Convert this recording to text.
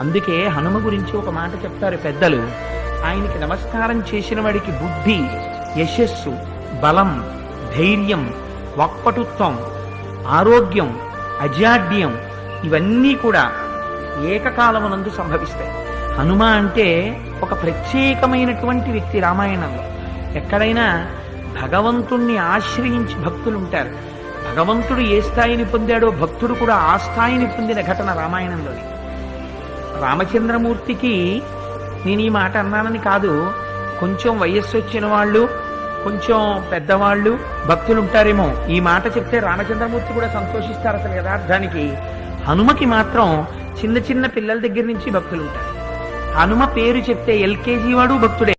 అందుకే హనుమ గురించి ఒక మాట చెప్తారు పెద్దలు. ఆయనకి నమస్కారం చేసిన వాడికి బుద్ధి, యశస్సు, బలం, ధైర్యం, వాక్పటుత్వం, ఆరోగ్యం, అజాడ్యం ఇవన్నీ కూడా ఏకకాలమునందు సంభవిస్తాయి. హనుమ అంటే ఒక ప్రత్యేకమైనటువంటి వ్యక్తి. రామాయణంలో ఎక్కడైనా భగవంతుణ్ణి ఆశ్రయించి భక్తులు ఉంటారు. భగవంతుడు ఏ స్థాయిని పొందాడో భక్తుడు కూడా ఆ స్థాయిని పొందిన ఘటన రామాయణంలోని. రామచంద్రమూర్తికి నేను ఈ మాట అన్నానని కాదు, కొంచెం వయస్సు వచ్చిన వాళ్ళు, కొంచెం పెద్దవాళ్ళు భక్తులు ఉంటారేమో. ఈ మాట చెప్తే రామచంద్రమూర్తి కూడా సంతోషిస్తారు. అసలు యథార్థానికి హనుమకి మాత్రం చిన్న చిన్న పిల్లల దగ్గర నుంచి భక్తులు ఉంటారు. హనుమ పేరు చెప్తే ఎల్కేజీ వాడు భక్తుడే.